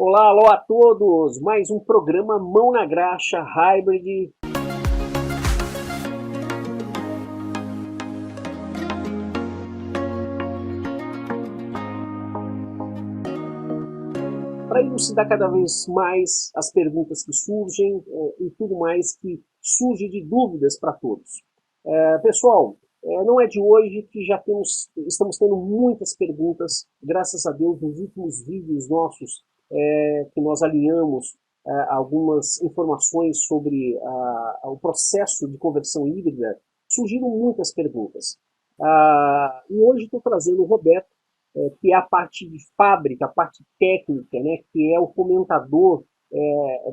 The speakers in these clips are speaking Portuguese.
Olá, alô a todos! Mais um programa Mão na Graxa Hybrid. Para elucidar cada vez mais as perguntas que surgem e tudo mais que surge de dúvidas para todos. Pessoal, não é de hoje que já estamos tendo muitas perguntas, graças a Deus, nos últimos vídeos nossos que nós alinhamos algumas informações sobre o processo de conversão híbrida, surgiram muitas perguntas. E hoje estou trazendo o Roberto, que é a parte de fábrica, a parte técnica, né, que é o fomentador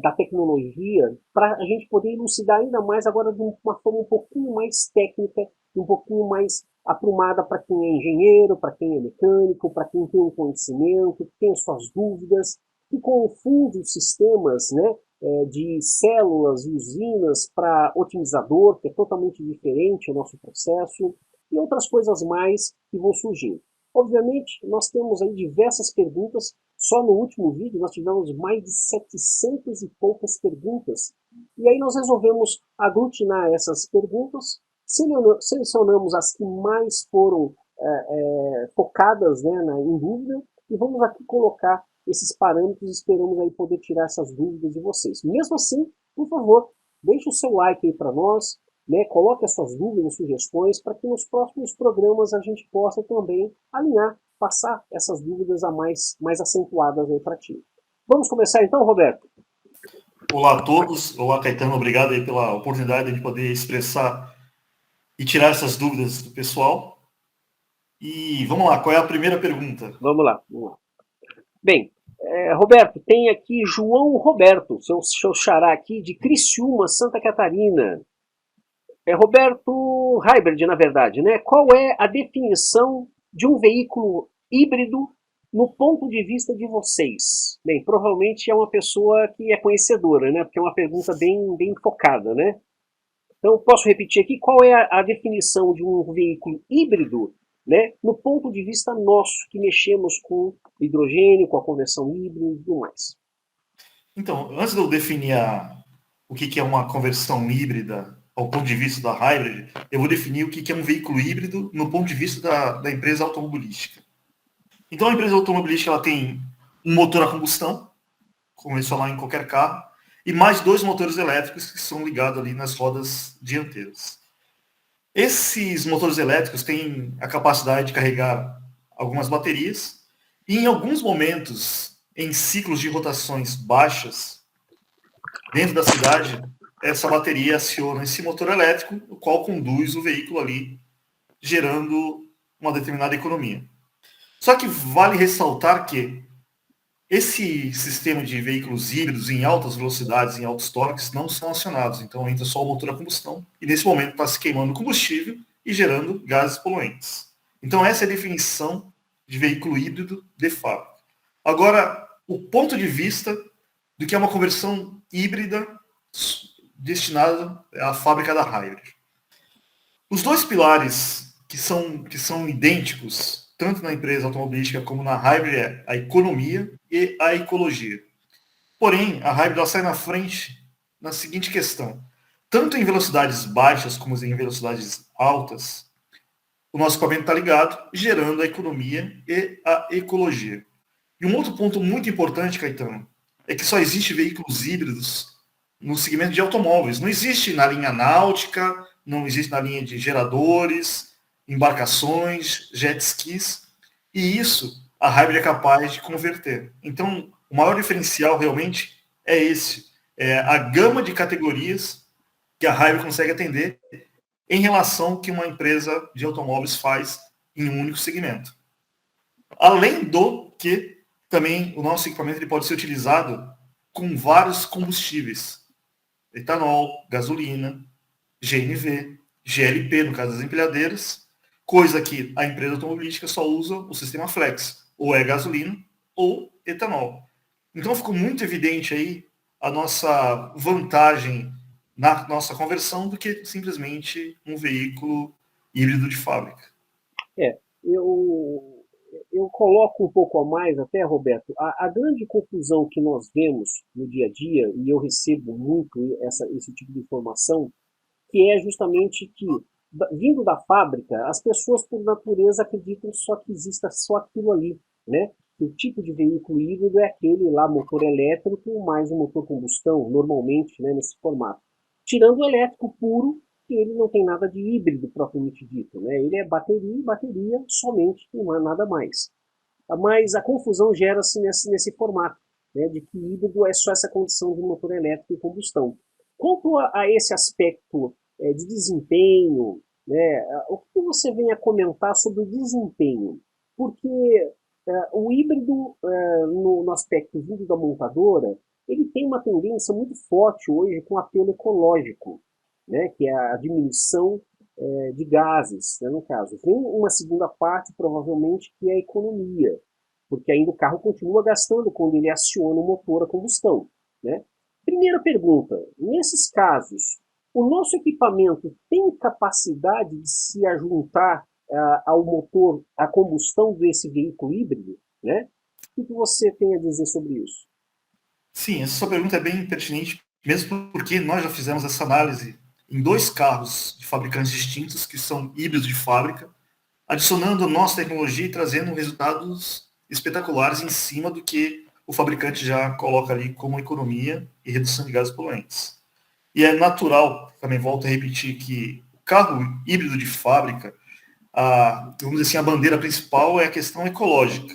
da tecnologia, para a gente poder elucidar ainda mais agora de uma forma um pouquinho mais técnica, um pouquinho mais aprumada para quem é engenheiro, para quem é mecânico, para quem tem um conhecimento, tem as suas dúvidas, que confunde os sistemas, né, de células e usinas para otimizador, que é totalmente diferente o nosso processo, e outras coisas mais que vão surgindo. Obviamente, nós temos aí diversas perguntas. Só no último vídeo nós tivemos mais de 700 e poucas perguntas. E aí nós resolvemos aglutinar essas perguntas, selecionamos as que mais foram focadas, né, em dúvida, e vamos aqui colocar esses parâmetros e esperamos aí poder tirar essas dúvidas de vocês. Mesmo assim, por favor, deixe o seu like aí para nós, né, coloque as suas dúvidas, sugestões, para que nos próximos programas a gente possa também alinhar, passar essas dúvidas mais acentuadas aí para ti. Vamos começar então, Roberto? Olá a todos, olá Caetano, obrigado aí pela oportunidade de poder expressar e tirar essas dúvidas do pessoal. E vamos lá, qual é a primeira pergunta? Vamos lá. Bem, Roberto, tem aqui João Roberto, seu xará aqui de Criciúma, Santa Catarina. Roberto Hybrid, na verdade, né? Qual é a definição de um veículo híbrido no ponto de vista de vocês? Bem, provavelmente é uma pessoa que é conhecedora, né? Porque é uma pergunta bem focada, né? Então, posso repetir aqui, qual é a definição de um veículo híbrido, né? No ponto de vista nosso, que mexemos com hidrogênio, com a conversão híbrida e tudo mais. Então, antes de eu definir o que é uma conversão híbrida ao ponto de vista da Hybrid, eu vou definir o que é um veículo híbrido no ponto de vista da empresa automobilística. Então, a empresa automobilística ela tem um motor a combustão, convencional em qualquer carro, e mais 2 motores elétricos que são ligados ali nas rodas dianteiras. Esses motores elétricos têm a capacidade de carregar algumas baterias e em alguns momentos, em ciclos de rotações baixas, dentro da cidade, essa bateria aciona esse motor elétrico, o qual conduz o veículo ali, gerando uma determinada economia. Só que vale ressaltar que esse sistema de veículos híbridos em altas velocidades, em altos torques, não são acionados. Então entra só o motor a combustão e nesse momento está se queimando combustível e gerando gases poluentes. Então essa é a definição de veículo híbrido de fábrica. Agora, o ponto de vista do que é uma conversão híbrida destinada à fábrica da Hybrid. Os dois pilares que são idênticos tanto na empresa automobilística como na Hybrid, é a economia e a ecologia. Porém, a Hybrid sai na frente na seguinte questão. Tanto em velocidades baixas como em velocidades altas, o nosso equipamento está ligado, gerando a economia e a ecologia. E um outro ponto muito importante, Caetano, é que só existe veículos híbridos no segmento de automóveis. Não existe na linha náutica, não existe na linha de geradores, embarcações, jet skis, e isso a Hybrid é capaz de converter. Então, o maior diferencial realmente é esse, é a gama de categorias que a Hybrid consegue atender em relação ao que uma empresa de automóveis faz em um único segmento. Além do que também o nosso equipamento ele pode ser utilizado com vários combustíveis, etanol, gasolina, GNV, GLP, no caso das empilhadeiras, coisa que a empresa automobilística só usa o sistema Flex, ou é gasolina ou etanol. Então ficou muito evidente aí a nossa vantagem na nossa conversão do que simplesmente um veículo híbrido de fábrica. eu coloco um pouco a mais até, Roberto, a grande confusão que nós vemos no dia a dia, e eu recebo muito esse tipo de informação, que é justamente que, vindo da fábrica, as pessoas, por natureza, acreditam só que exista só aquilo ali, né? O tipo de veículo híbrido é aquele lá, motor elétrico, mais um motor combustão, normalmente, né, nesse formato. Tirando o elétrico puro, que ele não tem nada de híbrido propriamente dito, né? Ele é bateria e bateria somente, não há nada mais. Mas a confusão gera-se nesse formato, né, de que híbrido é só essa condição de motor elétrico e combustão. Quanto a esse aspecto de desempenho, né, o que você vem a comentar sobre o desempenho? Porque o híbrido, no aspecto vindo da montadora, ele tem uma tendência muito forte hoje com apelo ecológico, né, que é a diminuição de gases, né, no caso. Vem uma segunda parte, provavelmente, que é a economia, porque ainda o carro continua gastando quando ele aciona o motor a combustão, né? Primeira pergunta, nesses casos, o nosso equipamento tem capacidade de se ajuntar ao motor a combustão desse veículo híbrido, né? O que você tem a dizer sobre isso? Sim, essa sua pergunta é bem pertinente, mesmo porque nós já fizemos essa análise em 2 carros de fabricantes distintos, que são híbridos de fábrica, adicionando nossa tecnologia e trazendo resultados espetaculares em cima do que o fabricante já coloca ali como economia e redução de gases poluentes. E é natural, também volto a repetir, que o carro híbrido de fábrica, vamos dizer assim, a bandeira principal é a questão ecológica.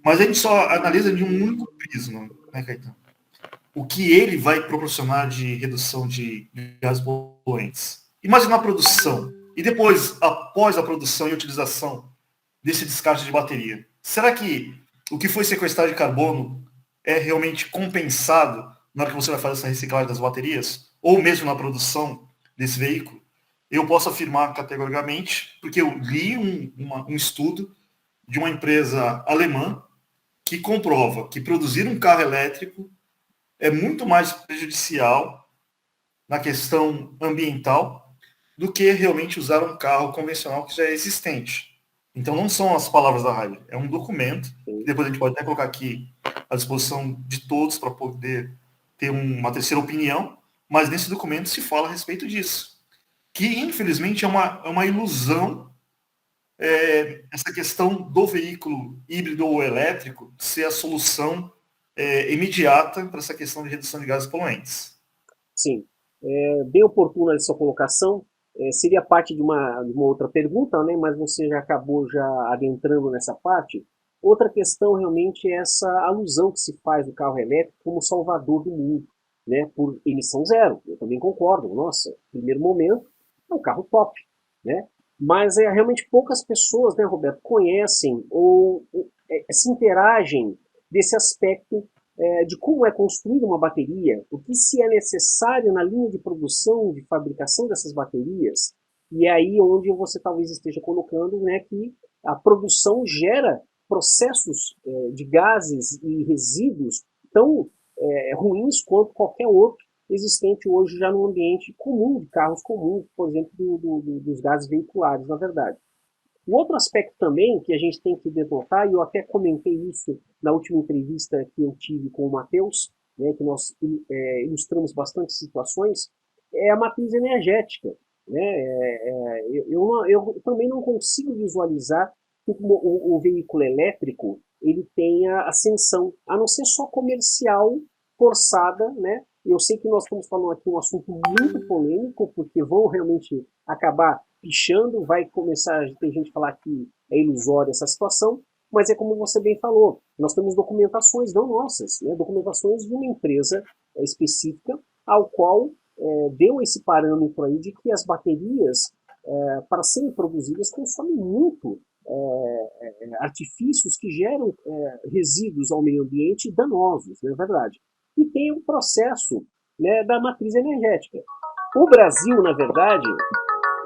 Mas a gente só analisa de um único prisma, né, Caetano? O que ele vai proporcionar de redução de gases poluentes. Imagina a produção. E depois, após a produção e utilização desse descarte de bateria. Será que o que foi sequestrado de carbono é realmente compensado na hora que você vai fazer essa reciclagem das baterias? Ou mesmo na produção desse veículo? Eu posso afirmar categoricamente, porque eu li um estudo de uma empresa alemã que comprova que produzir um carro elétrico é muito mais prejudicial na questão ambiental do que realmente usar um carro convencional que já é existente. Então não são as palavras da rádio, é um documento, que depois a gente pode até colocar aqui à disposição de todos para poder ter uma terceira opinião, mas nesse documento se fala a respeito disso. Que infelizmente é uma ilusão essa questão do veículo híbrido ou elétrico ser a solução imediata para essa questão de redução de gases poluentes. Sim, bem oportuna essa colocação. Seria parte de uma outra pergunta, né, mas você já acabou já adentrando nessa parte. Outra questão realmente é essa alusão que se faz do carro elétrico como salvador do mundo, né, por emissão zero. Eu também concordo. Nossa, primeiro momento, é um carro top, né? Mas realmente poucas pessoas, né, Roberto, conhecem ou se interagem desse aspecto de como é construída uma bateria, o que se é necessário na linha de produção, de fabricação dessas baterias, e é aí onde você talvez esteja colocando, né, que a produção gera processos de gases e resíduos tão ruins quanto qualquer outro existente hoje já no ambiente comum de carros comuns, por exemplo, dos gases veiculares, na verdade. O outro aspecto também que a gente tem que denotar, e eu até comentei isso na última entrevista que eu tive com o Matheus, né, que nós ilustramos bastante situações, é a matriz energética. Né? Eu também não consigo visualizar que o veículo elétrico ele tenha ascensão, a não ser só comercial forçada, né? Eu sei que nós estamos falando aqui um assunto muito polêmico, porque vão realmente acabar pichando, vai começar a ter gente a falar que é ilusória essa situação, mas é como você bem falou, nós temos documentações, não nossas, né, documentações de uma empresa específica, ao qual deu esse parâmetro aí de que as baterias, para serem produzidas, consomem muito artifícios que geram resíduos ao meio ambiente danosos, não é verdade? E tem um processo, né, da matriz energética. O Brasil, na verdade,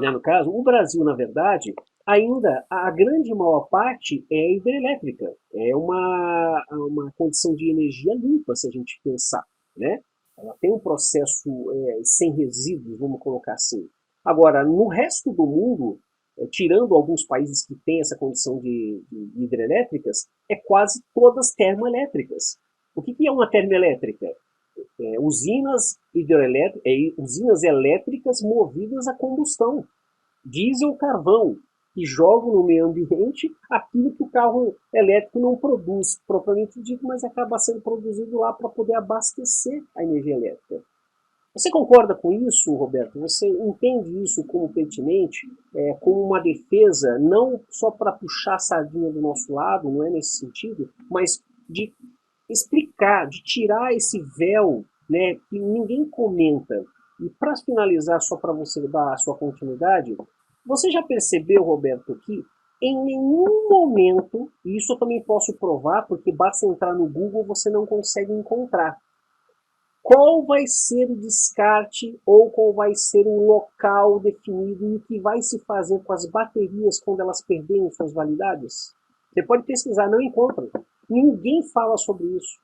né, no caso, o Brasil, na verdade, ainda a grande maior parte é hidrelétrica. É uma condição de energia limpa, se a gente pensar. Né? Ela tem um processo sem resíduos, vamos colocar assim. Agora, no resto do mundo, tirando alguns países que têm essa condição de hidrelétricas, é quase todas termoelétricas. O que é uma termoelétrica? Usinas usinas elétricas movidas a combustão, diesel ou carvão, que jogam no meio ambiente aquilo que o carro elétrico não produz propriamente dito, mas acaba sendo produzido lá para poder abastecer a energia elétrica. Você concorda com isso, Roberto? Você entende isso como pertinente, como uma defesa, não só para puxar a sardinha do nosso lado, não é nesse sentido, mas de explicar, de tirar esse véu, né, que ninguém comenta. E para finalizar, só para você dar a sua continuidade, você já percebeu, Roberto, que em nenhum momento, e isso eu também posso provar, porque basta entrar no Google, você não consegue encontrar, qual vai ser o descarte ou qual vai ser o local definido e o que vai se fazer com as baterias quando elas perderem suas validades? Você pode pesquisar, não encontra. Ninguém fala sobre isso.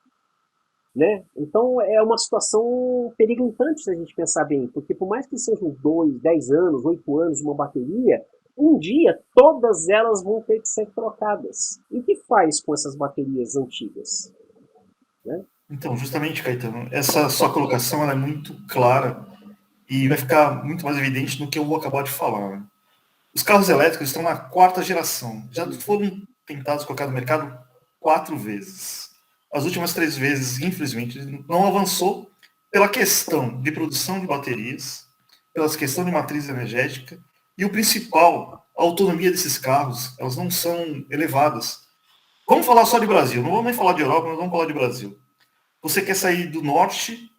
Né? Então é uma situação periclitante se a gente pensar bem, porque por mais que sejam 2, 10 anos, 8 anos uma bateria, um dia todas elas vão ter que ser trocadas. E o que faz com essas baterias antigas? Né? Então, justamente, Caetano, essa sua colocação ela é muito clara e vai ficar muito mais evidente no que eu vou acabar de falar. Né? Os carros elétricos estão na 4ª geração. Já foram tentados colocar no mercado 4 vezes. As últimas 3 vezes, infelizmente, não avançou pela questão de produção de baterias, pela questão de matriz energética e o principal, a autonomia desses carros, elas não são elevadas. Vamos falar só de Brasil, não vamos nem falar de Europa, mas vamos falar de Brasil. Você quer sair do norte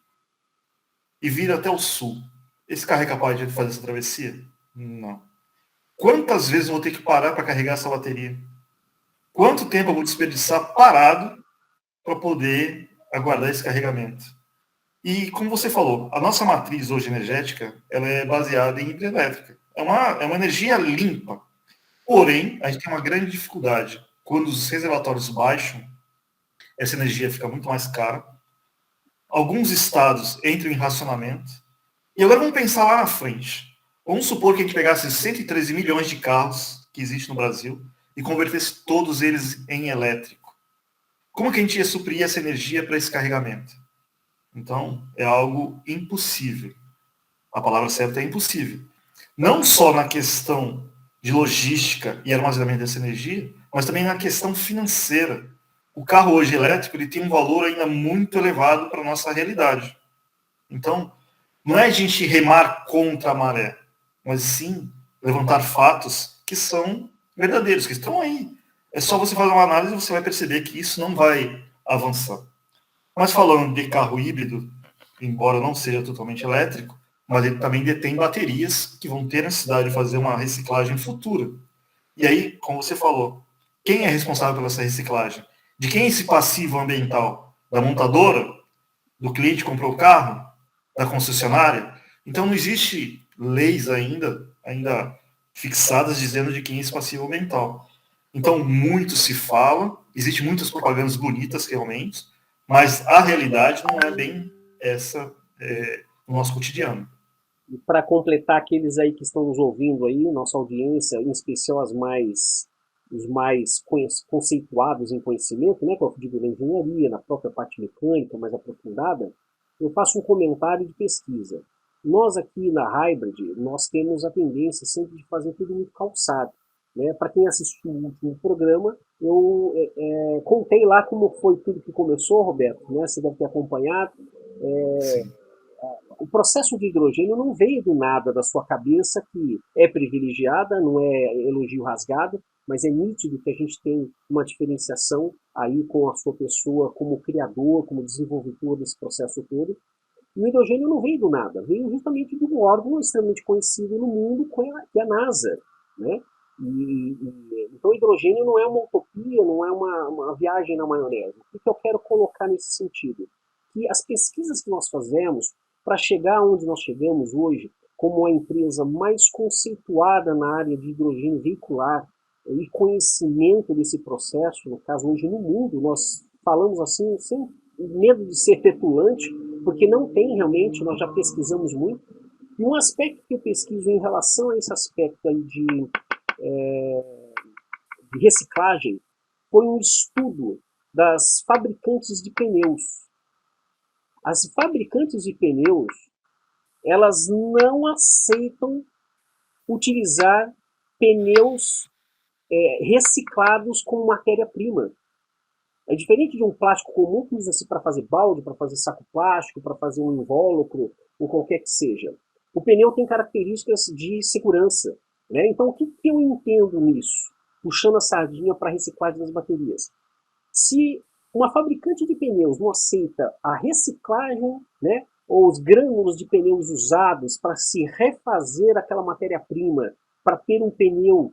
e vir até o sul. Esse carro é capaz de fazer essa travessia? Não. Quantas vezes eu vou ter que parar para carregar essa bateria? Quanto tempo eu vou desperdiçar parado para poder aguardar esse carregamento? E como você falou, a nossa matriz hoje energética ela é baseada em hidrelétrica. É uma energia limpa. Porém, a gente tem uma grande dificuldade. Quando os reservatórios baixam, essa energia fica muito mais cara. Alguns estados entram em racionamento. E agora vamos pensar lá na frente. Vamos supor que a gente pegasse 113 milhões de carros que existem no Brasil e convertesse todos eles em elétrico. Como que a gente ia suprir essa energia para esse carregamento? Então, é algo impossível. A palavra certa é impossível. Não só na questão de logística e armazenamento dessa energia, mas também na questão financeira. O carro hoje elétrico ele tem um valor ainda muito elevado para a nossa realidade. Então, não é a gente remar contra a maré, mas sim levantar fatos que são verdadeiros, que estão aí. É só você fazer uma análise e você vai perceber que isso não vai avançar. Mas falando de carro híbrido, embora não seja totalmente elétrico, mas ele também detém baterias que vão ter necessidade de fazer uma reciclagem futura. E aí, como você falou, quem é responsável pela essa reciclagem? De quem é esse passivo ambiental? Da montadora? Do cliente que comprou o carro? Da concessionária? Então não existe leis ainda fixadas dizendo de quem é esse passivo ambiental. Então muito se fala, existem muitas propagandas bonitas realmente, mas a realidade não é bem essa no nosso cotidiano. E para completar aqueles aí que estão nos ouvindo aí, nossa audiência, em especial os mais conceituados em conhecimento, né, que eu digo da engenharia, na própria parte mecânica mais aprofundada, eu faço um comentário de pesquisa. Nós aqui na Hybrid, nós temos a tendência sempre de fazer tudo muito calçado. Né? Para quem assistiu o último programa, eu contei lá como foi tudo que começou, Roberto, né? Você deve ter acompanhado. O processo de hidrogênio não veio do nada da sua cabeça, que é privilegiada, não é elogio rasgado, mas é nítido que a gente tem uma diferenciação aí com a sua pessoa como criador, como desenvolvedor desse processo todo. E o hidrogênio não veio do nada, veio justamente de um órgão extremamente conhecido no mundo, que é a NASA. Né? Então o hidrogênio não é uma utopia, não é uma viagem na maionese. O que eu quero colocar nesse sentido? Que as pesquisas que nós fazemos para chegar onde nós chegamos hoje, como a empresa mais conceituada na área de hidrogênio veicular e conhecimento desse processo, no caso hoje no mundo, nós falamos assim sem medo de ser petulante, porque não tem realmente, nós já pesquisamos muito. E um aspecto que eu pesquiso em relação a esse aspecto aí de reciclagem foi um estudo das fabricantes de pneus. As fabricantes de pneus, elas não aceitam utilizar pneus reciclados como matéria-prima. É diferente de um plástico comum que usa-se para fazer balde, para fazer saco plástico, para fazer um invólucro, ou qualquer que seja. O pneu tem características de segurança. Né? Então, o que eu entendo nisso? Puxando a sardinha para a reciclagem das baterias. Se uma fabricante de pneus não aceita a reciclagem, né, ou os grânulos de pneus usados para se refazer aquela matéria-prima, para ter um pneu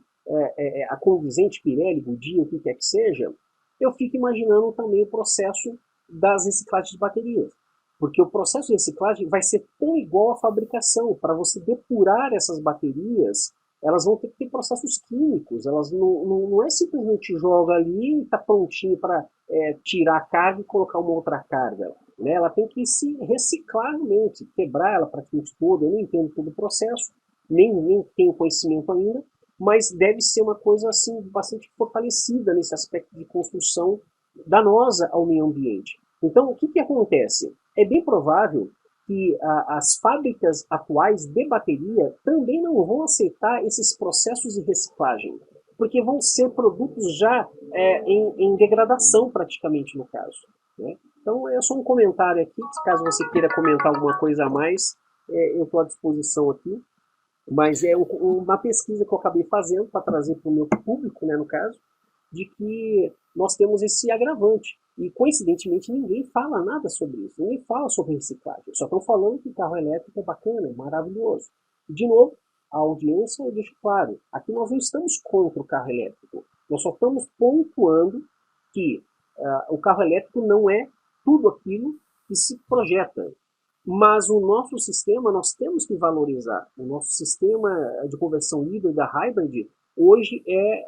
a condizente Pirelli, Goodyear, o que quer que seja, eu fico imaginando também o processo das reciclagens de baterias. Porque o processo de reciclagem vai ser tão igual à fabricação. Para você depurar essas baterias, elas vão ter que ter processos químicos. Elas não é simplesmente joga ali e está prontinho para tirar a carga e colocar uma outra carga. Né? Ela tem que se reciclar realmente, quebrar ela praticamente toda. Eu não entendo todo o processo, nem tenho conhecimento ainda, mas deve ser uma coisa assim bastante fortalecida nesse aspecto de construção danosa ao meio ambiente. Então, o que acontece? É bem provável que as fábricas atuais de bateria também não vão aceitar esses processos de reciclagem, porque vão ser produtos já em degradação praticamente no caso. Né? Então, é só um comentário aqui, caso você queira comentar alguma coisa a mais, eu estou à disposição aqui. Mas é uma pesquisa que eu acabei fazendo para trazer para o meu público, né, no caso, de que nós temos esse agravante. E, coincidentemente, ninguém fala nada sobre isso. Ninguém fala sobre reciclagem. Só estão falando que carro elétrico é bacana, é maravilhoso. E, de novo, a audiência eu deixo claro. Aqui nós não estamos contra o carro elétrico. Nós só estamos pontuando que o carro elétrico não é tudo aquilo que se projeta. Mas o nosso sistema nós temos que valorizar. O nosso sistema de conversão híbrida hybrid hoje é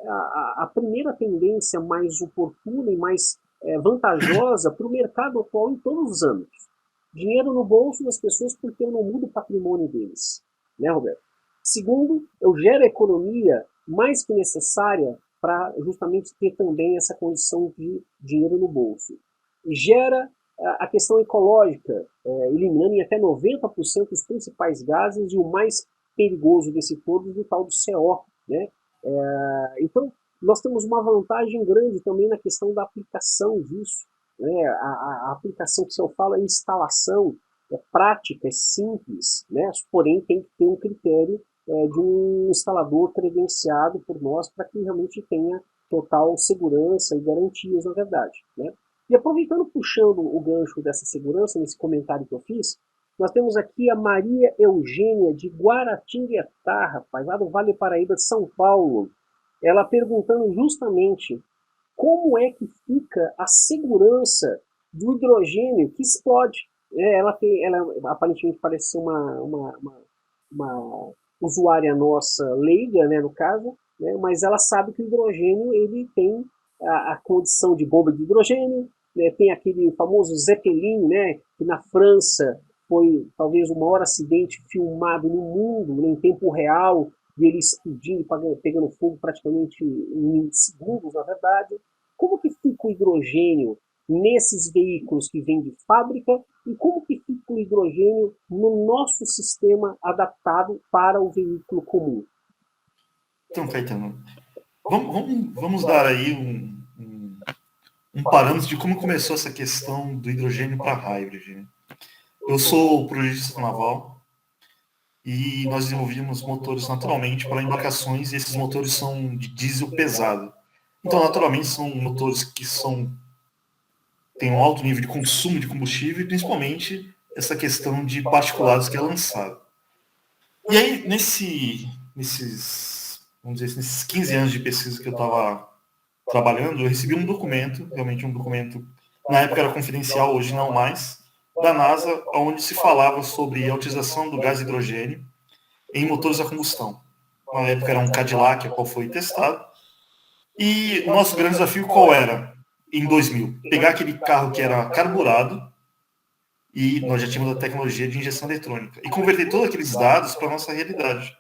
a primeira tendência mais oportuna e mais vantajosa para o mercado atual em todos os âmbitos. Dinheiro no bolso das pessoas porque eu não mudo o patrimônio deles. Né, Roberto? Segundo, eu gero a economia mais que necessária para justamente ter também essa condição de dinheiro no bolso. E gera a questão ecológica, eliminando em até 90% os principais gases e o mais perigoso desse todo, o tal do CO. Né? Então, nós temos uma vantagem grande também na questão da aplicação disso. Né? A aplicação que se eu falo é instalação, é prática, é simples, né? Porém tem que ter um critério de um instalador credenciado por nós para que realmente tenha total segurança e garantias, na verdade. Né? E aproveitando, puxando o gancho dessa segurança, nesse comentário que eu fiz, nós temos aqui a Maria Eugênia de Guaratinguetá, rapaz, lá do Vale Paraíba de São Paulo. Ela perguntando justamente como é que fica a segurança do hidrogênio que explode. Ela aparentemente parece ser uma usuária nossa leiga, né, no caso, né, mas ela sabe que o hidrogênio ele tem a condição de bomba de hidrogênio, né, tem aquele famoso Zeppelin, né, que na França foi talvez o maior acidente filmado no mundo, né, em tempo real, e ele explodindo, pegando fogo praticamente em segundos, na verdade. Como que fica o hidrogênio nesses veículos que vêm de fábrica e como que fica o hidrogênio no nosso sistema adaptado para o veículo comum? Então, Caetano, vamos dar aí um parâmetro de como começou essa questão do hidrogênio para hybrid. Né? Eu sou projetista naval e nós desenvolvíamos motores naturalmente para embarcações e esses motores são de diesel pesado. Então, naturalmente, são motores que têm um alto nível de consumo de combustível e principalmente essa questão de particulados que é lançado. E aí, nesses 15 anos de pesquisa que eu estava trabalhando, eu recebi um documento, realmente um documento, na época era confidencial, hoje não mais, da NASA, onde se falava sobre a utilização do gás hidrogênio em motores a combustão. Na época era um Cadillac, a qual foi testado. E o nosso grande desafio qual era? Em 2000, pegar aquele carro que era carburado, e nós já tínhamos a tecnologia de injeção eletrônica, e converter todos aqueles dados para a nossa realidade.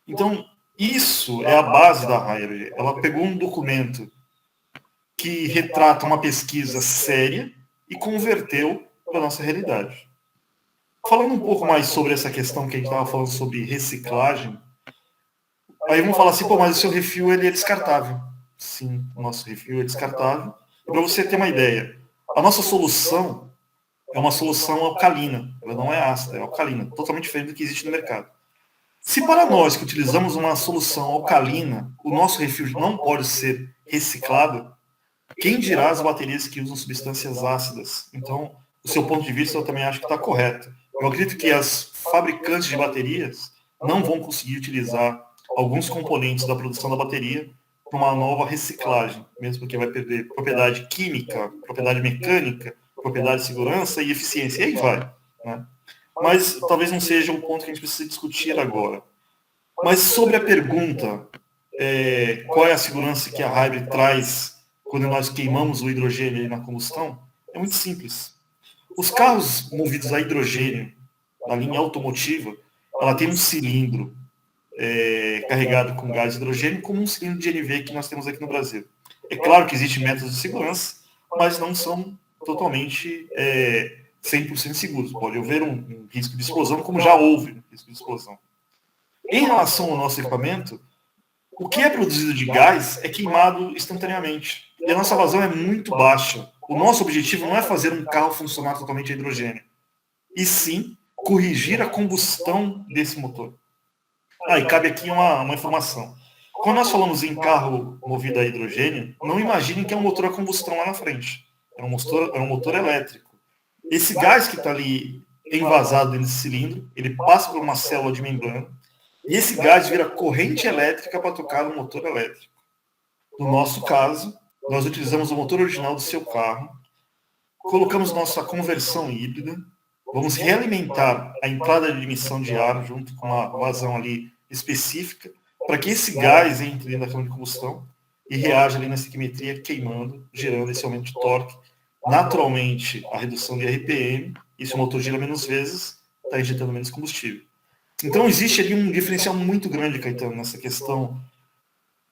Então, Isso é a base da Hybrid. Ela pegou um documento que retrata uma pesquisa séria e converteu para a nossa realidade. Falando um pouco mais sobre essa questão que a gente estava falando sobre reciclagem, aí vamos falar assim, pô, mas o seu refil ele é descartável. Sim, o nosso refil é descartável. Para você ter uma ideia, a nossa solução é uma solução alcalina. Ela não é ácida, é alcalina, totalmente diferente do que existe no mercado. Se para nós que utilizamos uma solução alcalina, o nosso refil não pode ser reciclado, quem dirá as baterias que usam substâncias ácidas? Então, o seu ponto de vista eu também acho que está correto. Eu acredito que as fabricantes de baterias não vão conseguir utilizar alguns componentes da produção da bateria para uma nova reciclagem, mesmo porque vai perder propriedade química, propriedade mecânica, propriedade de segurança e eficiência. E aí vai. Né? Mas talvez não seja um ponto que a gente precisa discutir agora. Mas sobre a pergunta, qual é a segurança que a Hybrid traz quando nós queimamos o hidrogênio na combustão, é muito simples. Os carros movidos a hidrogênio, na linha automotiva, ela tem um cilindro carregado com gás de hidrogênio, como um cilindro de NV que nós temos aqui no Brasil. É claro que existem métodos de segurança, mas não são totalmente 100% seguros. Pode haver um risco de explosão, como já houve um risco de explosão. Em relação ao nosso equipamento, o que é produzido de gás é queimado instantaneamente. E a nossa vazão é muito baixa. O nosso objetivo não é fazer um carro funcionar totalmente a hidrogênio, e sim corrigir a combustão desse motor. E cabe aqui uma informação. Quando nós falamos em carro movido a hidrogênio, não imaginem que é um motor a combustão lá na frente. É um motor elétrico. Esse gás que está ali envasado nesse cilindro, ele passa por uma célula de membrana, e esse gás vira corrente elétrica para tocar no motor elétrico. No nosso caso, nós utilizamos o motor original do seu carro, colocamos nossa conversão híbrida, vamos realimentar a entrada de emissão de ar junto com uma vazão ali específica, para que esse gás entre dentro da câmara de combustão e reaja ali na estequiometria, queimando, gerando esse aumento de torque. Naturalmente, a redução de RPM, e se o motor gira menos vezes, está injetando menos combustível. Então, existe ali um diferencial muito grande, Caetano, nessa questão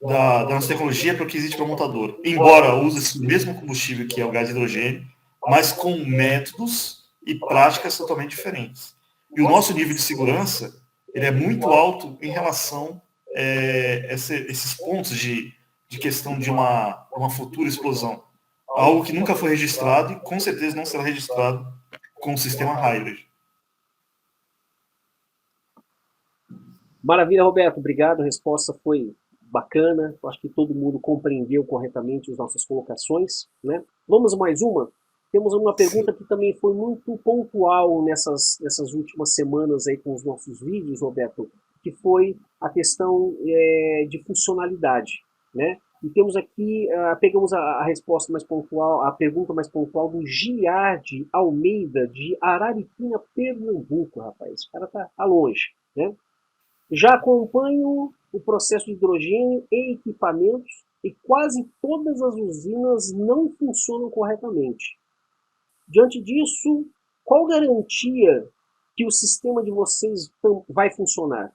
da nossa tecnologia para o que existe para o montador. Embora use o mesmo combustível que é o gás de hidrogênio, mas com métodos e práticas totalmente diferentes. E o nosso nível de segurança ele é muito alto em relação a esses pontos de questão de uma futura explosão. Algo que nunca foi registrado e com certeza não será registrado com o sistema Hybrid. Maravilha, Roberto. Obrigado. A resposta foi bacana. Eu acho que todo mundo compreendeu corretamente as nossas colocações. Né? Vamos a mais uma? Temos uma pergunta que também foi muito pontual nessas últimas semanas aí com os nossos vídeos, Roberto, que foi a questão de funcionalidade. Né? E temos aqui, pegamos a resposta mais pontual, a pergunta mais pontual do Giard Almeida, de Arariquina, Pernambuco, rapaz. O cara tá longe, né? Já acompanho o processo de hidrogênio em equipamentos e quase todas as usinas não funcionam corretamente. Diante disso, qual garantia que o sistema de vocês vai funcionar?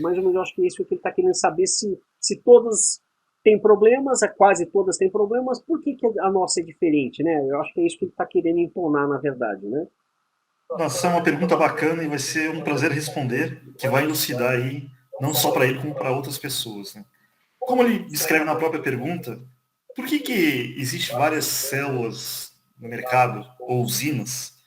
Mais ou menos, eu acho que é isso que ele está querendo saber, se todas têm problemas, quase todas têm problemas, por que a nossa é diferente, né? Eu acho que é isso que ele está querendo entonar, na verdade, né? Nossa, é uma pergunta bacana e vai ser um prazer responder, que vai elucidar aí, não só para ele, como para outras pessoas. Né? Como ele descreve na própria pergunta, por que existem várias células no mercado, ou usinas,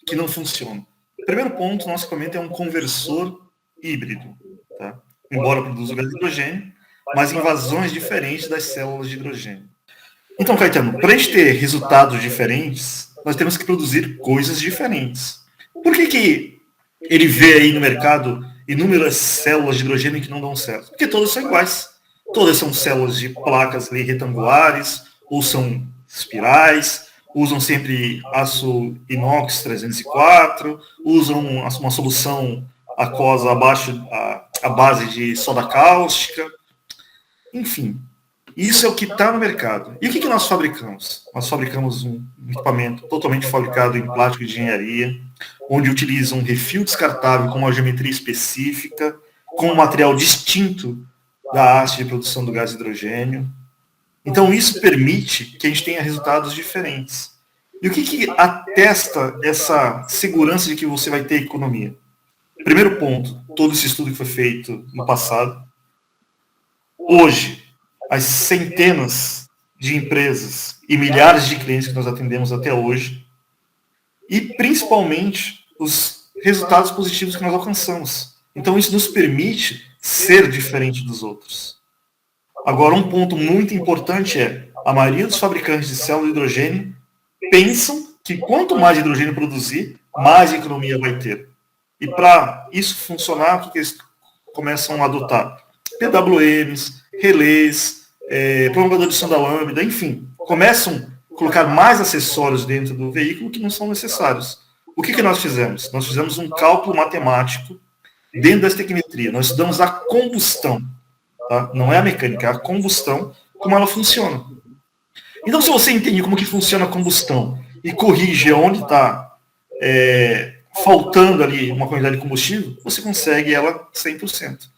que não funcionam? Primeiro ponto, nosso equipamento é um conversor híbrido. Tá? Embora produza gás de hidrogênio, mas em vazões diferentes das células de hidrogênio. Então, Caetano, para a gente ter resultados diferentes, nós temos que produzir coisas diferentes. Por que ele vê aí no mercado inúmeras células de hidrogênio que não dão certo? Porque todas são iguais. Todas são células de placas retangulares, ou são espirais, usam sempre aço inox 304, usam uma solução aquosa abaixo a base de soda cáustica. Enfim, isso é o que está no mercado. E o que nós fabricamos? Nós fabricamos um equipamento totalmente fabricado em plástico de engenharia, onde utiliza um refil descartável com uma geometria específica, com um material distinto da haste de produção do gás hidrogênio. Então, isso permite que a gente tenha resultados diferentes. E o que atesta essa segurança de que você vai ter economia? Primeiro ponto, todo esse estudo que foi feito no passado. Hoje, as centenas de empresas e milhares de clientes que nós atendemos até hoje, e principalmente os resultados positivos que nós alcançamos. Então, isso nos permite ser diferente dos outros. Agora, um ponto muito importante é, a maioria dos fabricantes de célula de hidrogênio pensam que quanto mais hidrogênio produzir, mais economia vai ter. E para isso funcionar, o que eles começam a adotar? PWMs, relés, prolongador de sonda lambda, enfim, começam a colocar mais acessórios dentro do veículo que não são necessários. O que nós fizemos? Nós fizemos um cálculo matemático dentro da estequiometria. Nós estudamos a combustão, tá? Não é a mecânica, é a combustão, como ela funciona. Então, se você entende como que funciona a combustão e corrige onde está faltando ali uma quantidade de combustível, você consegue ela 100%.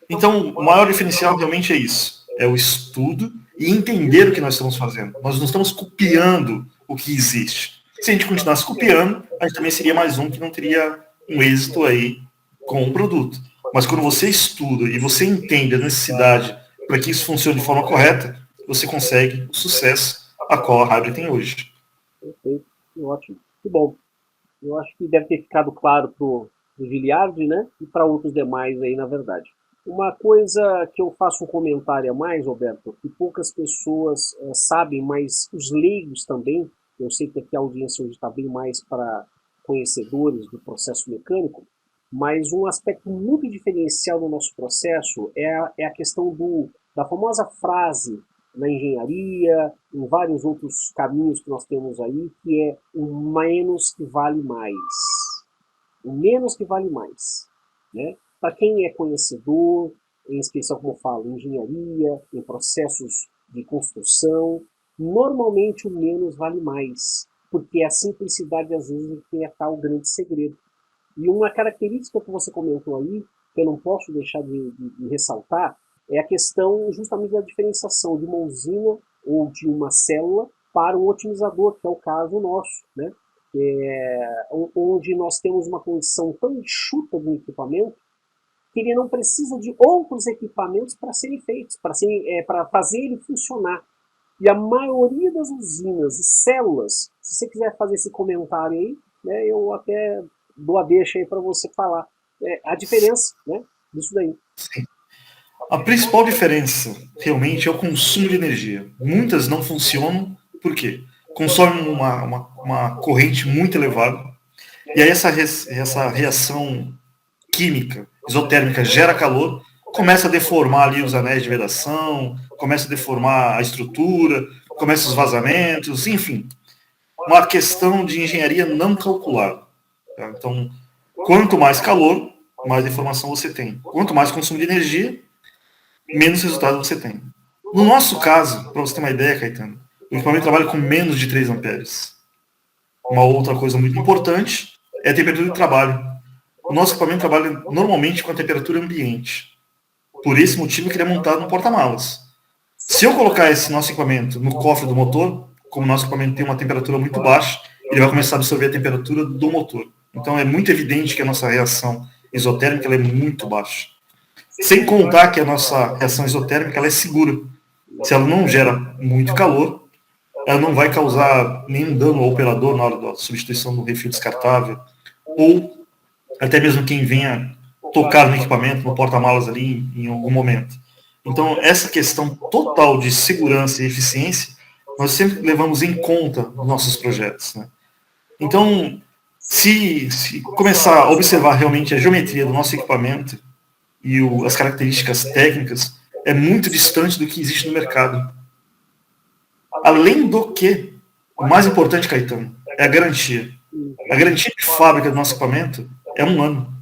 Então, o maior diferencial realmente é isso. É o estudo e entender o que nós estamos fazendo. Nós não estamos copiando o que existe. Se a gente continuasse copiando, a gente também seria mais um que não teria um êxito aí com o produto. Mas quando você estuda e você entende a necessidade para que isso funcione de forma correta, você consegue o sucesso a qual a Hybrid tem hoje. Perfeito, ótimo. Que bom. Eu acho que deve ter ficado claro para o Giliardi, né? E para outros demais aí, na verdade. Uma coisa que eu faço um comentário a mais, Roberto, que poucas pessoas sabem, mas os leigos também, eu sei que aqui a audiência hoje está bem mais para conhecedores do processo mecânico, mas um aspecto muito diferencial do nosso processo é a questão da famosa frase na engenharia, em vários outros caminhos que nós temos aí, que é o menos que vale mais. O menos que vale mais, né? Para quem é conhecedor, em especial, como eu falo, em engenharia, em processos de construção, normalmente o menos vale mais, porque a simplicidade às vezes é tal grande segredo. E uma característica que você comentou aí, que eu não posso deixar de ressaltar, é a questão justamente da diferenciação de uma usina ou de uma célula para um otimizador, que é o caso nosso, né? Onde nós temos uma condição tão enxuta do equipamento que ele não precisa de outros equipamentos para serem feitos, para fazer ele funcionar. E a maioria das usinas e células, se você quiser fazer esse comentário aí, né, eu até dou a deixa aí para você falar a diferença, né, disso daí. Sim. A principal diferença realmente é o consumo de energia. Muitas não funcionam, por quê? Consomem uma corrente muito elevada, e aí essa reação química, isotérmica, gera calor, começa a deformar ali os anéis de vedação, começa a deformar a estrutura, começa os vazamentos, enfim. Uma questão de engenharia não calculada. Tá? Então, quanto mais calor, mais deformação você tem. Quanto mais consumo de energia, menos resultado você tem. No nosso caso, para você ter uma ideia, Caetano, o equipamento trabalha com menos de 3 amperes. Uma outra coisa muito importante é a temperatura de trabalho. O nosso equipamento trabalha normalmente com a temperatura ambiente. Por esse motivo que ele é montado no porta-malas. Se eu colocar esse nosso equipamento no cofre do motor, como o nosso equipamento tem uma temperatura muito baixa, ele vai começar a absorver a temperatura do motor. Então é muito evidente que a nossa reação isotérmica ela é muito baixa. Sem contar que a nossa reação isotérmica ela é segura. Se ela não gera muito calor, ela não vai causar nenhum dano ao operador na hora da substituição do refil descartável, ou até mesmo quem venha tocar no equipamento, no porta-malas ali em algum momento. Então, essa questão total de segurança e eficiência, nós sempre levamos em conta nos nossos projetos, né? Então, se começar a observar realmente a geometria do nosso equipamento e as características técnicas, é muito distante do que existe no mercado. Além do que, o mais importante, Caetano, é a garantia. A garantia de fábrica do nosso equipamento é 1 ano.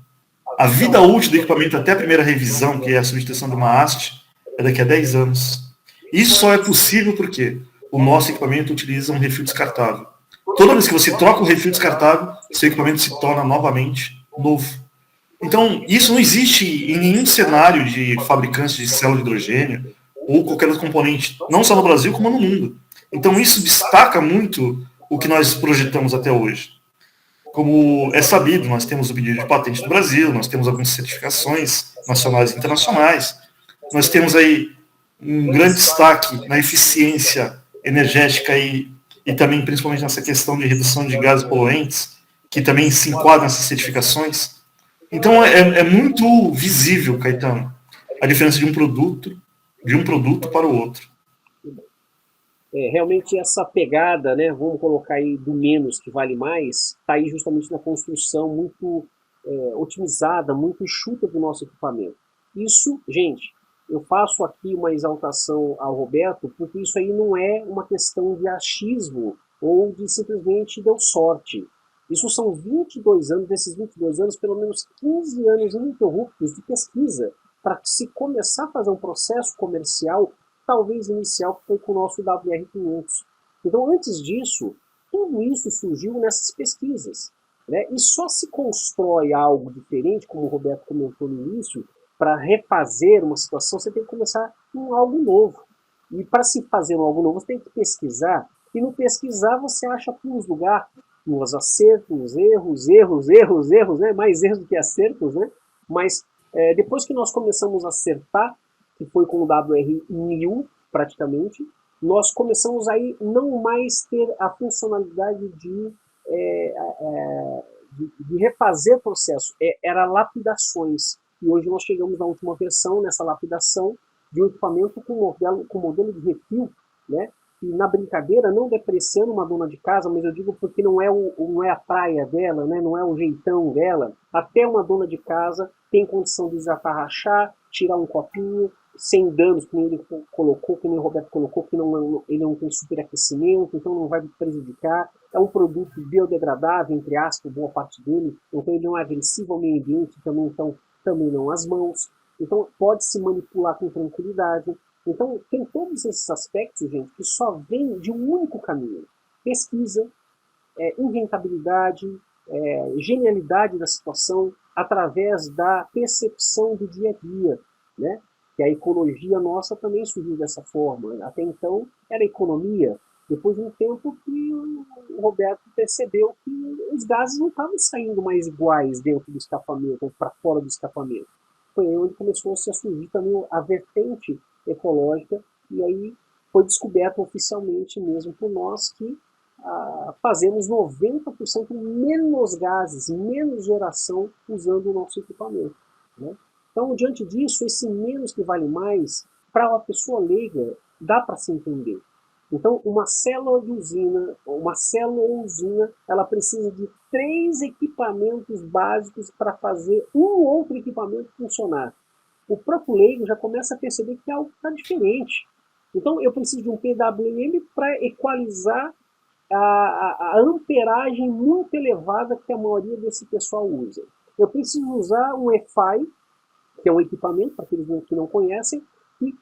A vida útil do equipamento até a primeira revisão, que é a substituição de uma haste, é daqui a 10 anos. Isso só é possível porque o nosso equipamento utiliza um refil descartável. Toda vez que você troca o refil descartável, seu equipamento se torna novamente novo. Então, isso não existe em nenhum cenário de fabricantes de célula de hidrogênio ou qualquer outro componente, não só no Brasil, como no mundo. Então, isso destaca muito o que nós projetamos até hoje. Como é sabido, nós temos o pedido de patente do Brasil, nós temos algumas certificações nacionais e internacionais, nós temos aí um grande destaque na eficiência energética e também, principalmente, nessa questão de redução de gases poluentes, que também se enquadra nessas certificações. Então, é muito visível, Caetano, a diferença de um produto para o outro. Realmente essa pegada, né, vamos colocar aí do menos que vale mais, está aí justamente na construção muito otimizada, muito enxuta do nosso equipamento. Isso, gente, eu faço aqui uma exaltação ao Roberto, porque isso aí não é uma questão de achismo ou de simplesmente deu sorte. Isso são 22 anos, desses 22 anos, pelo menos 15 anos ininterruptos de pesquisa para se começar a fazer um processo comercial, talvez inicial, que foi com o nosso WR500. Então, antes disso, tudo isso surgiu nessas pesquisas. Né? E só se constrói algo diferente, como o Roberto comentou no início, para refazer uma situação, você tem que começar com algo novo. E para se fazer algo novo, você tem que pesquisar, e no pesquisar você acha pulos do gato, nos acertos, erros, né? Mais erros do que acertos, né? Mas depois que nós começamos a acertar, que foi com o WR1000 praticamente, nós começamos aí não mais ter a funcionalidade de refazer processo, era lapidações. E hoje nós chegamos na última versão, nessa lapidação, de um equipamento com modelo de refil, né? E na brincadeira, não depreciando uma dona de casa, mas eu digo porque não é a praia dela, né? Não é o jeitão dela. Até uma dona de casa tem condição de desatarrachar, tirar um copinho, sem danos, que nem ele colocou, que nem o Roberto colocou, que ele não tem superaquecimento, então não vai prejudicar. É um produto biodegradável, entre aspas, boa parte dele, então ele não é agressivo ao meio ambiente, também não às mãos. Então pode se manipular com tranquilidade. Então tem todos esses aspectos, gente, que só vêm de um único caminho. Pesquisa, inventabilidade, genialidade da situação, através da percepção do dia a dia, né? Que a ecologia nossa também surgiu dessa forma. Até então era economia. Depois de um tempo que o Roberto percebeu que os gases não estavam saindo mais iguais dentro do escapamento, ou para fora do escapamento. Foi aí onde começou a surgir também a vertente ecológica, e aí foi descoberto oficialmente mesmo por nós que fazemos 90% menos gases, menos geração usando o nosso equipamento. Né? Então, diante disso, esse menos que vale mais, para uma pessoa leiga, dá para se entender. Então, uma célula de usina, ela precisa de 3 equipamentos básicos para fazer um ou outro equipamento funcionar. O próprio leigo já começa a perceber que algo está diferente. Então, eu preciso de um PWM para equalizar a amperagem muito elevada que a maioria desse pessoal usa. Eu preciso usar um EFI, que é um equipamento, para aqueles que não conhecem, que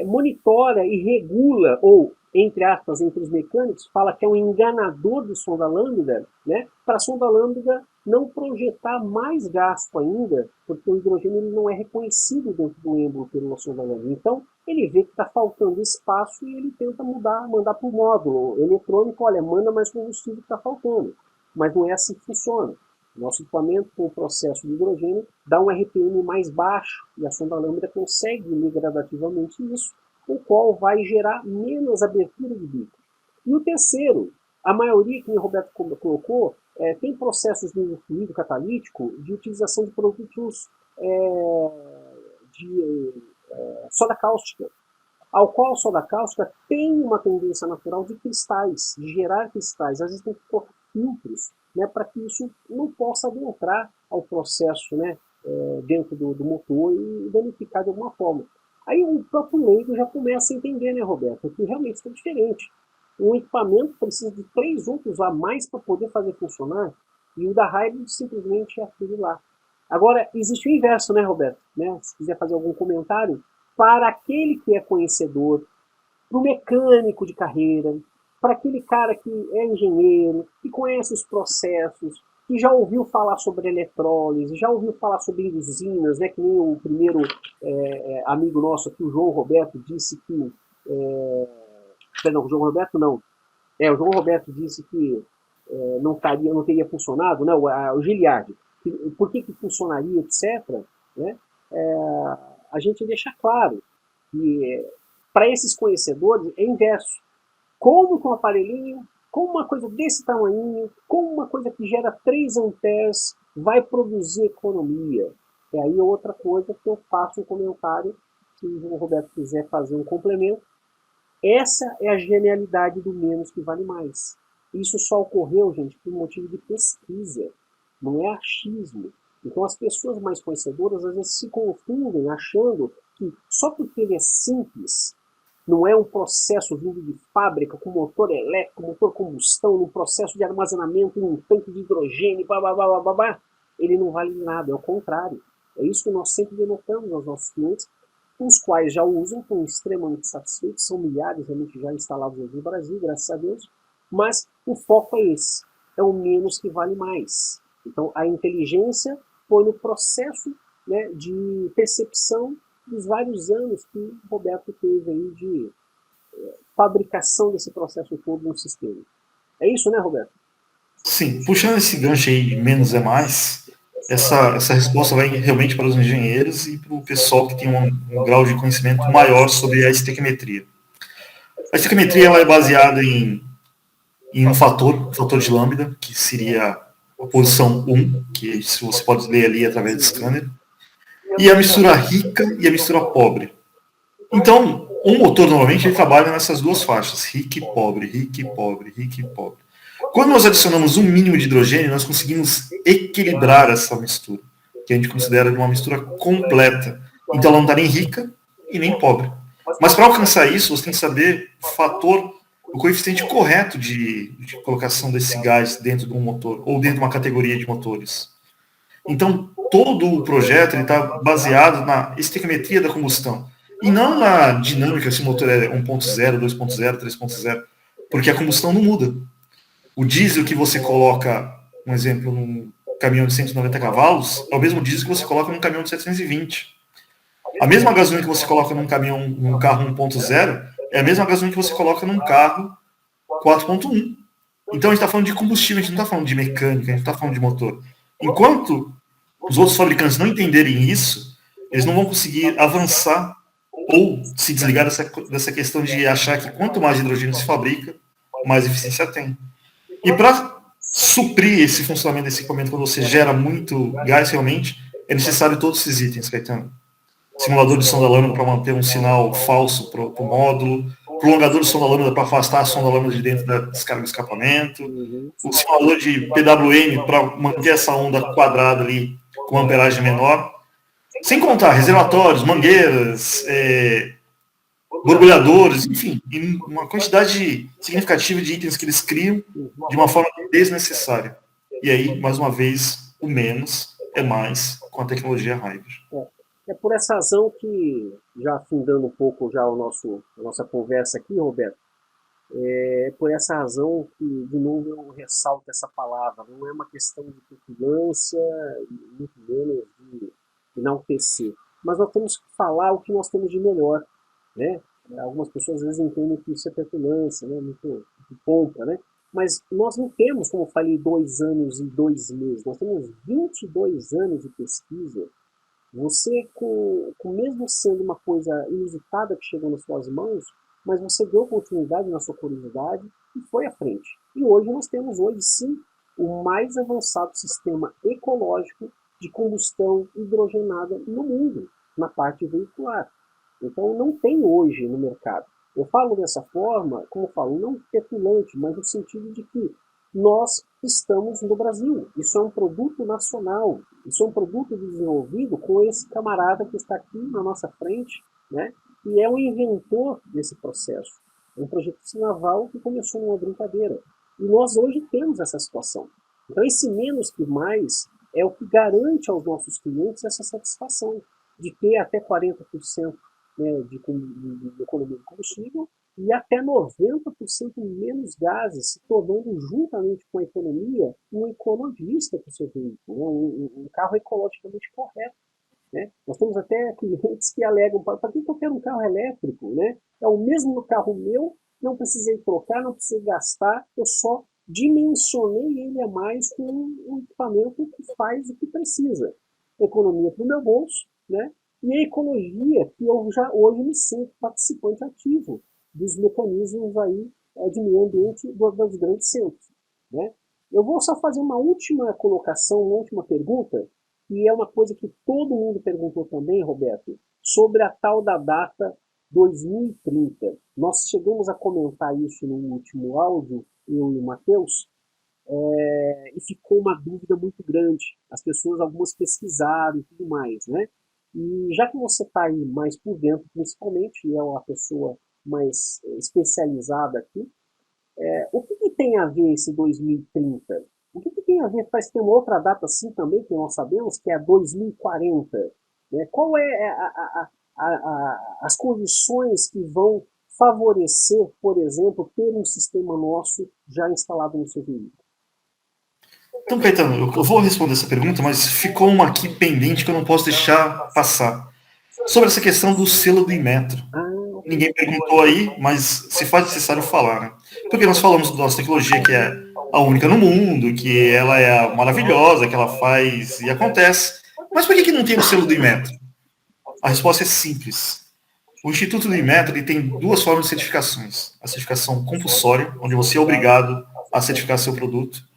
monitora e regula, ou, entre aspas, entre os mecânicos, fala que é um enganador de sonda lambda, né, para a sonda lambda não projetar mais gasto ainda, porque o hidrogênio ele não é reconhecido dentro do êmbolo pela sonda lambda. Então, ele vê que está faltando espaço e ele tenta mandar para o módulo eletrônico, olha, manda mais combustível que está faltando. Mas não é assim que funciona. Nosso equipamento com o processo de hidrogênio dá um RPM mais baixo e a sonda lambda consegue ler gradativamente isso, o qual vai gerar menos abertura de bico. E o terceiro, a maioria, que o Roberto colocou, tem processos no fluido catalítico de utilização de produtos de soda cáustica, ao qual a soda cáustica tem uma tendência natural de cristais, de gerar cristais. Às vezes tem que colocar filtros, né, para que isso não possa adentrar ao processo, né, dentro do motor e danificar de alguma forma. Aí o próprio leigo já começa a entender, né, Roberto, que realmente está diferente. Um equipamento precisa de 3 outros a mais para poder fazer funcionar, e o da Hybrid simplesmente é aquele lá. Agora, existe o inverso, né, Roberto? Né? Se quiser fazer algum comentário, para aquele que é conhecedor, para o mecânico de carreira, para aquele cara que é engenheiro, que conhece os processos, que já ouviu falar sobre eletrólise, já ouviu falar sobre usinas, né, que nem o primeiro amigo nosso aqui, o João Roberto, disse que... perdão, o João Roberto não. O João Roberto disse que não teria funcionado, né, o Giliardi. Por que funcionaria, etc., né, a gente deixa claro que para esses conhecedores é inverso. Como com um aparelhinho, com uma coisa desse tamanho, com uma coisa que gera 3 amperes, vai produzir economia. E aí outra coisa que eu faço um comentário, se o Roberto quiser fazer um complemento. Essa é a genialidade do menos que vale mais. Isso só ocorreu, gente, por motivo de pesquisa, não é achismo. Então as pessoas mais conhecedoras às vezes se confundem achando que só porque ele é simples, não é um processo vindo de fábrica com motor elétrico, motor combustão, num processo de armazenamento em um tanque de hidrogênio, blá, blá, blá, blá, blá, ele não vale nada, é o contrário. É isso que nós sempre denotamos aos nossos clientes, os quais já usam, estão extremamente satisfeitos, são milhares realmente já instalados hoje no Brasil, graças a Deus, mas o foco é esse, é o menos que vale mais. Então a inteligência foi no processo, né, de percepção dos vários anos que o Roberto teve aí de fabricação desse processo todo no sistema. É isso, né, Roberto? Sim, puxando esse gancho aí, menos é mais, essa resposta vai realmente para os engenheiros e para o pessoal que tem um grau de conhecimento maior sobre a estequiometria. A estequiometria ela é baseada em um fator de lambda, que seria a posição 1, que você pode ler ali através do scanner, e a mistura rica e a mistura pobre. Então, um motor normalmente ele trabalha nessas duas faixas, rico e pobre, rico e pobre, rico e pobre. Quando nós adicionamos um mínimo de hidrogênio, nós conseguimos equilibrar essa mistura, que a gente considera uma mistura completa. Então ela não está nem rica e nem pobre. Mas para alcançar isso, você tem que saber o coeficiente correto de colocação desse gás dentro de um motor, ou dentro de uma categoria de motores. Então, todo o projeto está baseado na estequiometria da combustão, e não na dinâmica se o motor é 1.0, 2.0, 3.0, porque a combustão não muda. O diesel que você coloca, um exemplo, num caminhão de 190 cavalos, é o mesmo diesel que você coloca num caminhão de 720. A mesma gasolina que você coloca num carro 1.0 é a mesma gasolina que você coloca num carro 4.1. Então a gente está falando de combustível, a gente não está falando de mecânica, a gente não está falando de motor. Enquanto os outros fabricantes não entenderem isso, eles não vão conseguir avançar ou se desligar dessa questão de achar que quanto mais hidrogênio se fabrica, mais eficiência tem. E para suprir esse funcionamento desse equipamento, quando você gera muito gás realmente, é necessário todos esses itens, Caetano. Simulador de som da lâmina para manter um sinal falso para o módulo, prolongador de som da lâmina para afastar a som da lâmina de dentro da descarga do escapamento, o simulador de PWM para manter essa onda quadrada ali com amperagem menor, sem contar reservatórios, mangueiras, borbulhadores, enfim, uma quantidade significativa de itens que eles criam de uma forma desnecessária. E aí, mais uma vez, o menos é mais com a tecnologia Hybrid. É por essa razão que, já afundando um pouco já a nossa conversa aqui, Roberto, é por essa razão que, de novo, eu ressalto essa palavra. Não é uma questão de petulância, muito menos de enaltecer. Mas nós temos que falar o que nós temos de melhor, né? Algumas pessoas às vezes entendem que isso é petulância, né? Muito pompa, né? Mas nós não temos, como eu falei, 2 anos e 2 meses. Nós temos 22 anos de pesquisa. Você, mesmo sendo uma coisa inusitada que chegou nas suas mãos, mas você deu continuidade na sua curiosidade e foi à frente. E hoje nós temos, sim, o mais avançado sistema ecológico de combustão hidrogenada no mundo, na parte veicular. Então não tem hoje no mercado. Eu falo dessa forma, como eu falo, não petulante, mas no sentido de que nós estamos no Brasil. Isso é um produto nacional. Isso é um produto desenvolvido com esse camarada que está aqui na nossa frente, né? E é o inventor desse processo. É um projeto naval que começou numa brincadeira. E nós hoje temos essa situação. Então esse menos que mais é o que garante aos nossos clientes essa satisfação de ter até 40%, né, de economia de combustível e até 90% menos gases, se tornando, juntamente com a economia, um ecologista para o seu veículo, né? Um carro ecologicamente correto. Né? Nós temos até clientes que alegam, para que eu quero um carro elétrico? Né? É o mesmo carro meu, não precisei trocar, não precisei gastar, eu só dimensionei ele a mais com um equipamento que faz o que precisa. Economia para o meu bolso, né? E a ecologia que eu já hoje me sinto participante ativo dos mecanismos aí de meio ambiente dos grandes centros. Né? Eu vou só fazer uma última colocação, uma última pergunta, e é uma coisa que todo mundo perguntou também, Roberto, sobre a tal da data 2030. Nós chegamos a comentar isso no último áudio, eu e o Matheus, e ficou uma dúvida muito grande. As pessoas, algumas pesquisaram e tudo mais, né? E já que você está aí mais por dentro, principalmente, e é uma pessoa mais especializada aqui, o que tem a ver esse 2030? O que tem a ver? Parece que tem uma outra data assim também, que nós sabemos, que é 2040. Né? Qual é as condições que vão favorecer, por exemplo, ter um sistema nosso já instalado no seu veículo? Então, Caetano, eu vou responder essa pergunta, mas ficou uma aqui pendente que eu não posso deixar passar. Sobre essa questão do selo do Inmetro. Ninguém perguntou aí, mas se faz necessário falar, né? Porque nós falamos da nossa tecnologia que é a única no mundo, que ela é a maravilhosa, que ela faz e acontece. Mas por que não tem o selo do Inmetro? A resposta é simples. O Instituto do Inmetro ele tem duas formas de certificações. A certificação compulsória, onde você é obrigado a certificar seu produto.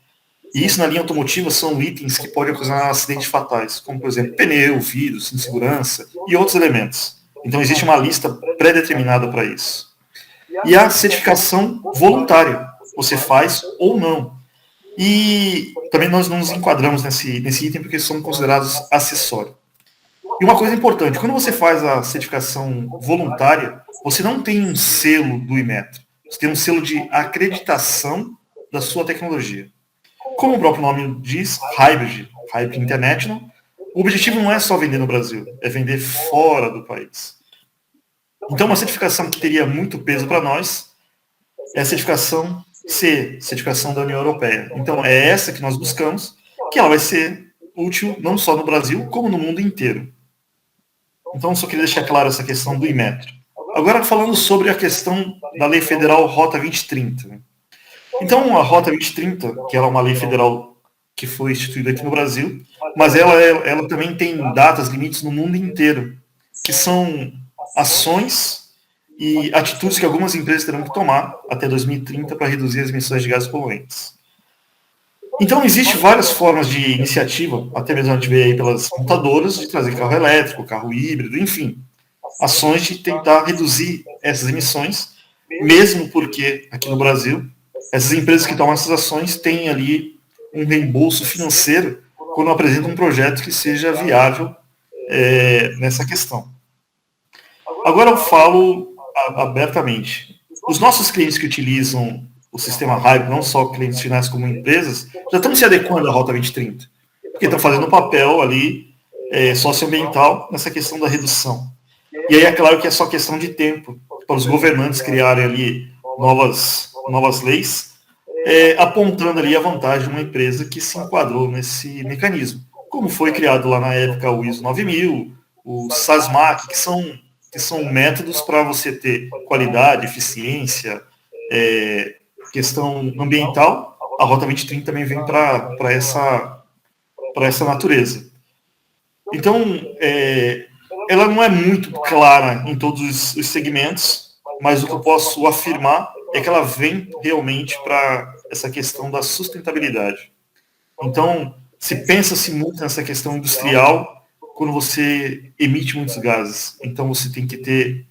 E isso na linha automotiva são itens que podem ocasionar acidentes fatais, como por exemplo pneu, vidro, cinto de segurança e outros elementos. Então existe uma lista pré-determinada para isso. E a certificação voluntária, você faz ou não. E também nós não nos enquadramos nesse item porque somos considerados acessórios. E uma coisa importante, quando você faz a certificação voluntária, você não tem um selo do Inmetro, você tem um selo de acreditação da sua tecnologia. Como o próprio nome diz, Hybrid International, o objetivo não é só vender no Brasil, é vender fora do país. Então, uma certificação que teria muito peso para nós é a certificação C, certificação da União Europeia. Então, é essa que nós buscamos, que ela vai ser útil não só no Brasil, como no mundo inteiro. Então, só queria deixar claro essa questão do Inmetro. Agora, falando sobre a questão da Lei Federal Rota 2030. Então, a Rota 2030, que ela é uma lei federal que foi instituída aqui no Brasil, mas ela também tem datas limites no mundo inteiro, que são ações e atitudes que algumas empresas terão que tomar até 2030 para reduzir as emissões de gases poluentes. Então, existem várias formas de iniciativa, até mesmo a gente vê aí pelas montadoras, de trazer carro elétrico, carro híbrido, enfim, ações de tentar reduzir essas emissões, mesmo porque aqui no Brasil essas empresas que tomam essas ações têm ali um reembolso financeiro quando apresentam um projeto que seja viável nessa questão. Agora eu falo abertamente. Os nossos clientes que utilizam o sistema Hybrid, não só clientes finais como empresas, já estão se adequando à Rota 2030, porque estão fazendo um papel ali socioambiental nessa questão da redução. E aí é claro que é só questão de tempo para os governantes criarem ali novas leis, apontando ali a vantagem de uma empresa que se enquadrou nesse mecanismo. Como foi criado lá na época o ISO 9000, o SASMAC, que são métodos para você ter qualidade, eficiência, questão ambiental. A Rota 2030 também vem para essa natureza. Então, ela não é muito clara em todos os segmentos, mas o que eu posso afirmar é que ela vem realmente para essa questão da sustentabilidade. Então, se pensa-se muito nessa questão industrial quando você emite muitos gases. Então, você tem que ter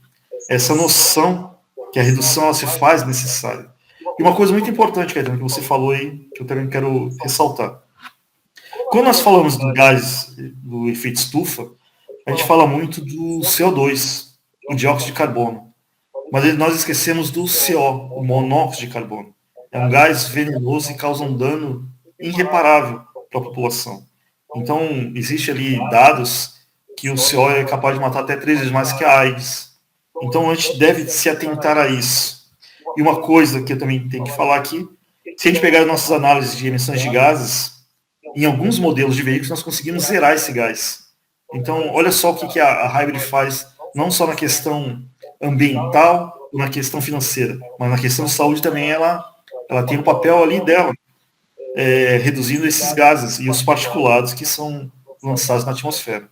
essa noção que a redução ela se faz necessária. E uma coisa muito importante, Caetano, que você falou aí, que eu também quero ressaltar. Quando nós falamos do gás, do efeito estufa, a gente fala muito do CO2, o dióxido de carbono. Mas nós esquecemos do CO, o monóxido de carbono. É um gás venenoso e causa um dano irreparável para a população. Então, existe ali dados que o CO é capaz de matar até 3 vezes mais que a AIDS. Então, a gente deve se atentar a isso. E uma coisa que eu também tenho que falar aqui, se a gente pegar nossas análises de emissões de gases, em alguns modelos de veículos nós conseguimos zerar esse gás. Então, olha só o que a Hybrid faz, não só na questão ambiental ou na questão financeira, mas na questão de saúde também ela tem um papel ali dela, reduzindo esses gases e os particulados que são lançados na atmosfera.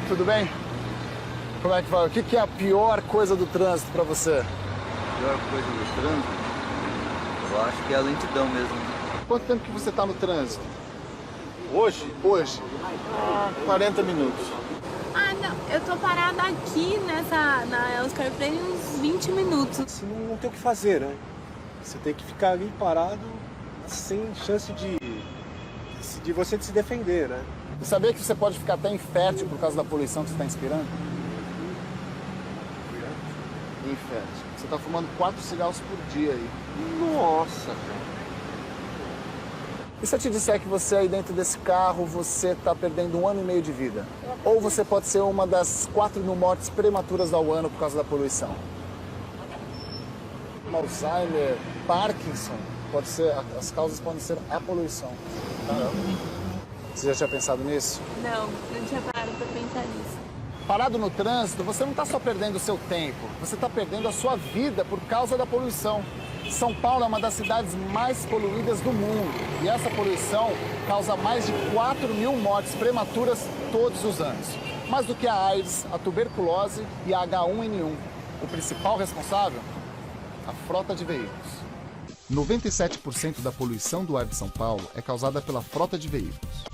Tudo bem? Como é que vai? O que é a pior coisa do trânsito para você? A pior coisa do trânsito? Eu acho que é a lentidão mesmo. Quanto tempo que você está no trânsito? Hoje? Hoje. 40 minutos. Ah, não. Eu tô parada aqui na Oscar Freire uns 20 minutos. Você não tem o que fazer, né? Você tem que ficar ali parado sem chance de você se defender, né? Você sabia que você pode ficar até infértil por causa da poluição que você está inspirando? Infértil. Você está fumando 4 cigarros por dia aí. Nossa, cara. E se eu te disser que você aí dentro desse carro, você está perdendo 1 ano e meio de vida? Ou você pode ser uma das 4.000 mortes prematuras ao ano por causa da poluição? Alzheimer, Parkinson, as causas podem ser a poluição. Caramba. Você já tinha pensado nisso? Não tinha parado pra pensar nisso. Parado no trânsito, você não está só perdendo o seu tempo, você está perdendo a sua vida por causa da poluição. São Paulo é uma das cidades mais poluídas do mundo e essa poluição causa mais de 4.000 mortes prematuras todos os anos. Mais do que a AIDS, a tuberculose e a H1N1. O principal responsável? A frota de veículos. 97% da poluição do ar de São Paulo é causada pela frota de veículos.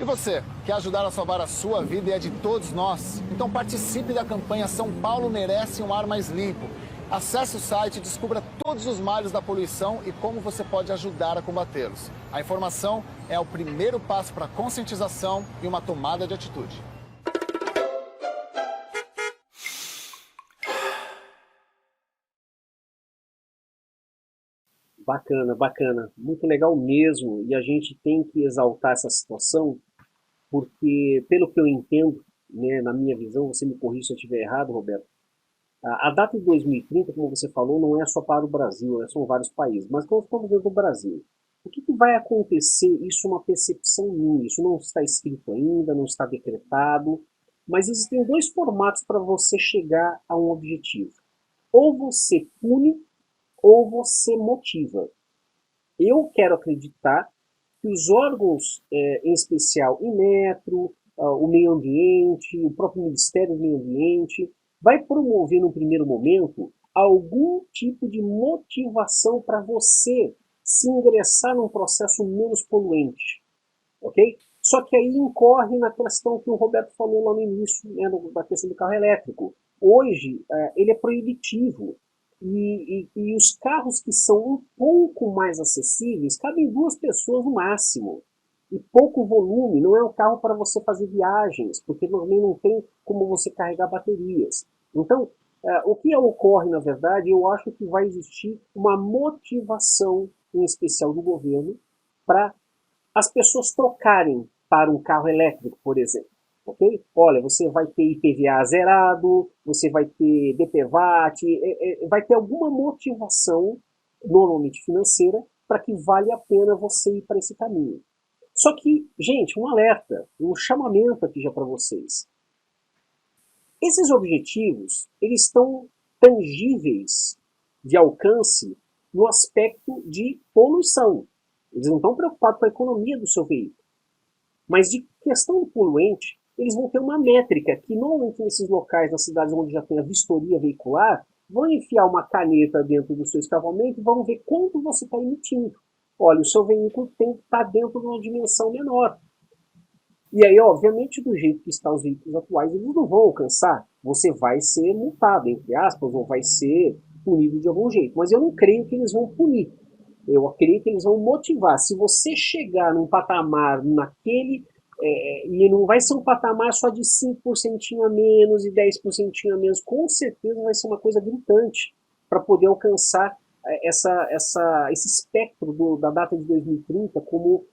E você, quer ajudar a salvar a sua vida e a de todos nós? Então participe da campanha São Paulo Merece um Ar Mais Limpo. Acesse o site e descubra todos os males da poluição e como você pode ajudar a combatê-los. A informação é o primeiro passo para a conscientização e uma tomada de atitude. Bacana, bacana. Muito legal mesmo. E a gente tem que exaltar essa situação, porque, pelo que eu entendo, né, na minha visão, você me corrija se eu estiver errado, Roberto, a data de 2030, como você falou, não é só para o Brasil, né, são vários países, mas nós estamos dentro do Brasil. O que vai acontecer? Isso é uma percepção minha, isso não está escrito ainda, não está decretado, mas existem 2 formatos para você chegar a um objetivo. Ou você pune, ou você motiva. Eu quero acreditar que os órgãos, em especial Inmetro, o meio ambiente, o próprio Ministério do Meio Ambiente, vai promover no primeiro momento algum tipo de motivação para você se ingressar num processo menos poluente, ok? Só que aí incorre na questão que o Roberto falou lá no início, né, da questão do carro elétrico. Hoje, ele é proibitivo. E os carros que são um pouco mais acessíveis, cabem 2 pessoas no máximo. E pouco volume, não é um carro para você fazer viagens, porque também não tem como você carregar baterias. Então, o que ocorre, na verdade, eu acho que vai existir uma motivação, em especial do governo, para as pessoas trocarem para um carro elétrico, por exemplo. Okay? Olha, você vai ter IPVA zerado, você vai ter DPVAT, vai ter alguma motivação, normalmente financeira, para que vale a pena você ir para esse caminho. Só que, gente, um alerta, um chamamento aqui já para vocês. Esses objetivos, eles estão tangíveis de alcance no aspecto de poluição. Eles não estão preocupados com a economia do seu veículo. Mas de questão do poluente, eles vão ter uma métrica que normalmente nesses locais, nas cidades onde já tem a vistoria veicular, vão enfiar uma caneta dentro do seu escavamento e vão ver quanto você está emitindo. Olha, o seu veículo tem que estar dentro de uma dimensão menor. E aí, obviamente, do jeito que estão os veículos atuais, eles não vão alcançar. Você vai ser multado, entre aspas, ou vai ser punido de algum jeito. Mas eu não creio que eles vão punir. Eu creio que eles vão motivar. Se você chegar num patamar naquele... e não vai ser um patamar só de 5% a menos e 10% a menos. Com certeza vai ser uma coisa gritante para poder alcançar esse espectro da data de 2030 como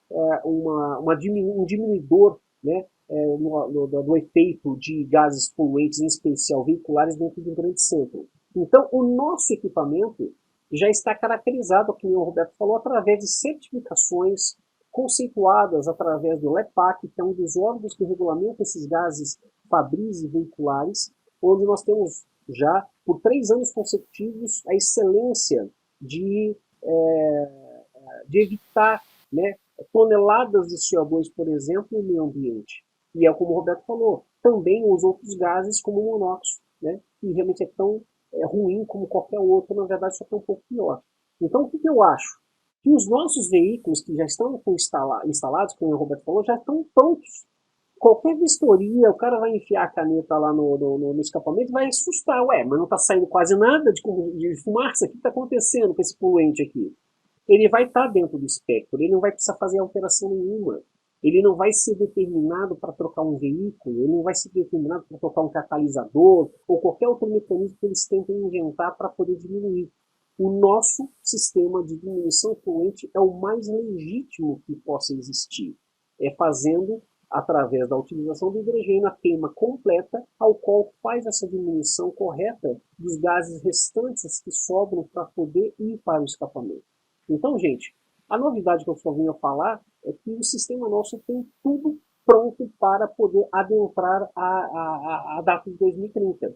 um diminuidor, né, do efeito de gases poluentes, em especial veiculares, dentro de um grande centro. Então, o nosso equipamento já está caracterizado, como o Roberto falou, através de certificações conceituadas através do LEPAC, que é um dos órgãos que regulamenta esses gases fabris e veiculares, onde nós temos já, por 3 anos consecutivos, a excelência de evitar, né, toneladas de CO2, por exemplo, no meio ambiente. E é como o Roberto falou, também os outros gases, como o monóxido, né, que realmente é tão ruim como qualquer outro, na verdade só que é um pouco pior. Então, o que eu acho? Que os nossos veículos que já estão instalados, como o Roberto falou, já estão prontos. Qualquer vistoria, o cara vai enfiar a caneta lá no escapamento e vai assustar. Ué, mas não está saindo quase nada de fumaça? O que está acontecendo com esse poluente aqui? Ele vai estar dentro do espectro, ele não vai precisar fazer alteração nenhuma. Ele não vai ser determinado para trocar um veículo, ele não vai ser determinado para trocar um catalisador ou qualquer outro mecanismo que eles tentem inventar para poder diminuir. O nosso sistema de diminuição poluente é o mais legítimo que possa existir. É fazendo, através da utilização do hidrogênio, a queima completa, ao qual faz essa diminuição correta dos gases restantes que sobram para poder ir para o escapamento. Então, gente, a novidade que eu só vim a falar é que o sistema nosso tem tudo pronto para poder adentrar a data de 2030.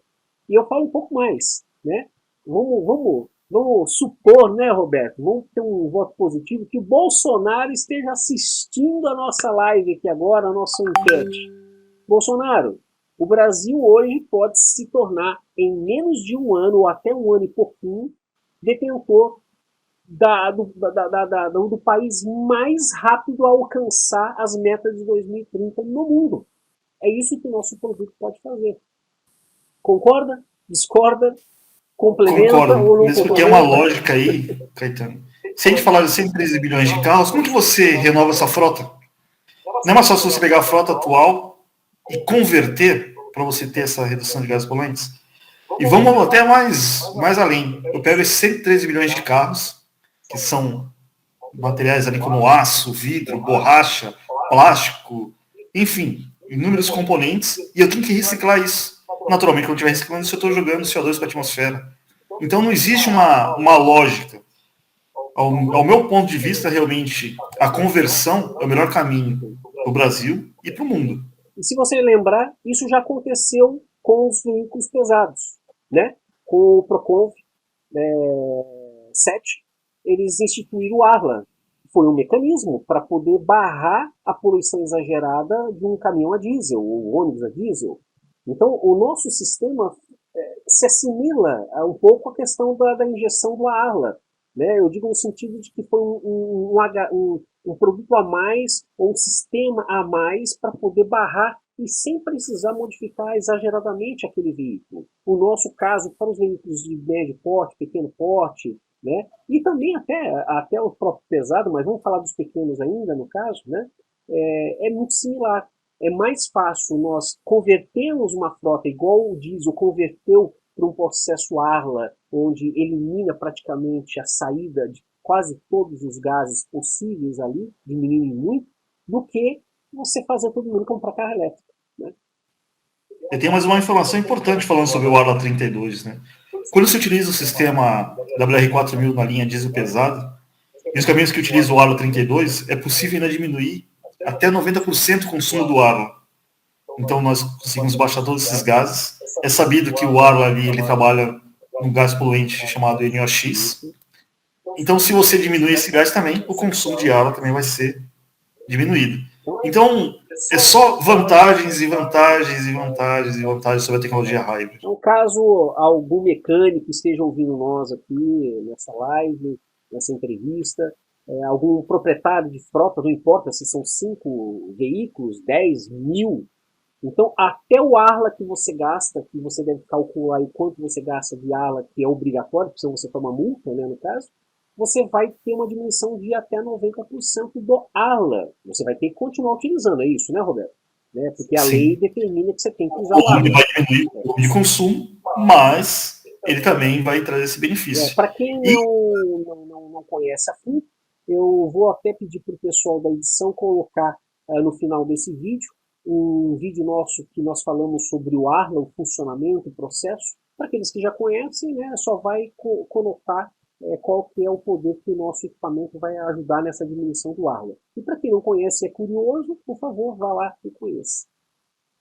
E eu falo um pouco mais, né? Vamos supor, né, Roberto? Vamos ter um voto positivo que o Bolsonaro esteja assistindo a nossa live aqui agora, a nossa enquete. Bolsonaro, o Brasil hoje pode se tornar, em menos de um ano, ou até um ano e pouquinho, detentor do país mais rápido a alcançar as metas de 2030 no mundo. É isso que o nosso produto pode fazer. Concorda? Discorda? Complementa? Concordo, ou não mesmo porque é uma lógica aí, Caetano. Se a gente falar de 113 bilhões de carros, como que você renova essa frota? Não é mais fácil você pegar a frota atual e converter para você ter essa redução de gases poluentes? E vamos até mais além. Eu pego esses 113 bilhões de carros, que são materiais ali como aço, vidro, borracha, plástico, enfim, inúmeros componentes, e eu tenho que reciclar isso. Naturalmente, quando eu estiver reciclando isso, eu estou jogando CO2 para a atmosfera. Então não existe uma lógica. Ao meu ponto de vista, realmente, a conversão é o melhor caminho para o Brasil e para o mundo. E se você lembrar, isso já aconteceu com os veículos pesados, né? Com o Proconv 7, eles instituíram o Arla. Foi um mecanismo para poder barrar a poluição exagerada de um caminhão a diesel, ou ônibus a diesel. Então, o nosso sistema se assimila um pouco à questão da injeção do Arla. Né? Eu digo no sentido de que foi um produto a mais, ou um sistema a mais, para poder barrar e sem precisar modificar exageradamente aquele veículo. O nosso caso, para os veículos de médio porte, pequeno porte, né? E também até o próprio pesado, mas vamos falar dos pequenos ainda, no caso, né? É muito similar. É mais fácil nós convertermos uma frota igual o diesel converteu para um processo Arla, onde elimina praticamente a saída de quase todos os gases possíveis ali, diminui muito, do que você fazer todo mundo comprar carro elétrico. Né? Eu tenho mais uma informação importante falando sobre o Arla 32, né? Quando se utiliza o sistema WR4000 na linha diesel pesado, e os caminhões que utilizam o Arla 32, é possível ainda diminuir até 90% o consumo do Arla. Então nós conseguimos baixar todos esses gases. É sabido que o Arla ali, ele trabalha um gás poluente chamado NOx. Então se você diminuir esse gás também, o consumo de Arla também vai ser diminuído. Então é só vantagens e vantagens e vantagens e vantagens sobre a tecnologia hybrid. Então, caso algum mecânico esteja ouvindo nós aqui nessa live, nessa entrevista, algum proprietário de frota, não importa se são 5 veículos, 10, 1000, então até o Arla que você gasta, que você deve calcular o quanto você gasta de Arla, que é obrigatório, porque senão você toma multa, né, no caso, você vai ter uma diminuição de até 90% do Arla. Você vai ter que continuar utilizando, é isso, né, Roberto? Né? Porque a Sim. lei determina que você tem que usar o Arla. Ele vai diminuir o volume de consumo, mas ele também vai trazer esse benefício. Para quem não conhece a fundo. Eu vou até pedir para o pessoal da edição colocar no final desse vídeo um vídeo nosso que nós falamos sobre o Arla, o funcionamento, o processo. Para aqueles que já conhecem, né, só vai conotar qual que é o poder que o nosso equipamento vai ajudar nessa diminuição do Arla. E para quem não conhece e é curioso, por favor, vá lá e conheça.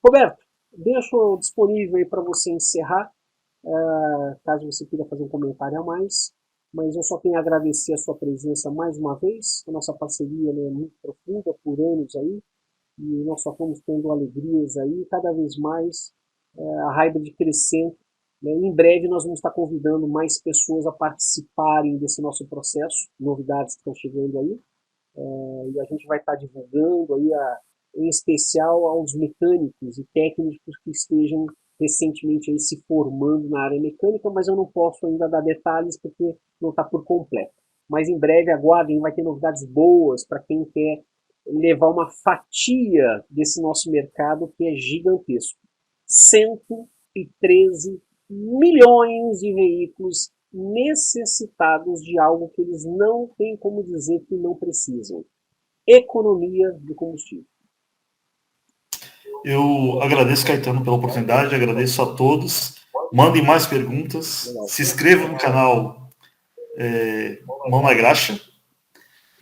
Roberto, deixo disponível aí para você encerrar, caso você queira fazer um comentário a mais, mas eu só tenho a agradecer a sua presença mais uma vez. A nossa parceria é muito profunda por anos aí, e nós só estamos tendo alegrias aí, cada vez mais a Hybrid crescendo. Em breve nós vamos estar convidando mais pessoas a participarem desse nosso processo, novidades que estão chegando aí, e a gente vai estar divulgando aí, em especial aos mecânicos e técnicos que estejam recentemente aí se formando na área mecânica, mas eu não posso ainda dar detalhes porque não está por completo. Mas em breve, aguardem, vai ter novidades boas para quem quer levar uma fatia desse nosso mercado que é gigantesco. 113 milhões de veículos necessitados de algo que eles não têm como dizer que não precisam. Economia de combustível. Eu agradeço, Caetano, pela oportunidade, agradeço a todos. Mandem mais perguntas, se inscrevam no canal Mão na Graxa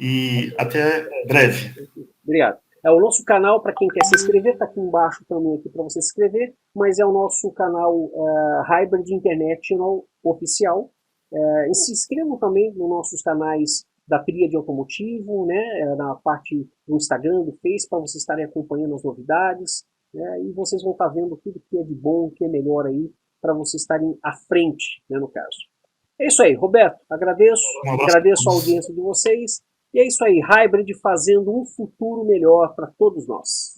e até breve. Obrigado. O nosso canal, para quem quer se inscrever, está aqui embaixo também aqui para você se inscrever, mas é o nosso canal Hybrid International Oficial. E se inscrevam também nos nossos canais da Tríade Automotivo, né, na parte do Instagram, do Face, para vocês estarem acompanhando as novidades, né, e vocês vão estar vendo tudo que é de bom, que é melhor aí, para vocês estarem à frente, né, no caso. É isso aí, Roberto, agradeço a audiência de vocês, e é isso aí, Hybrid fazendo um futuro melhor para todos nós.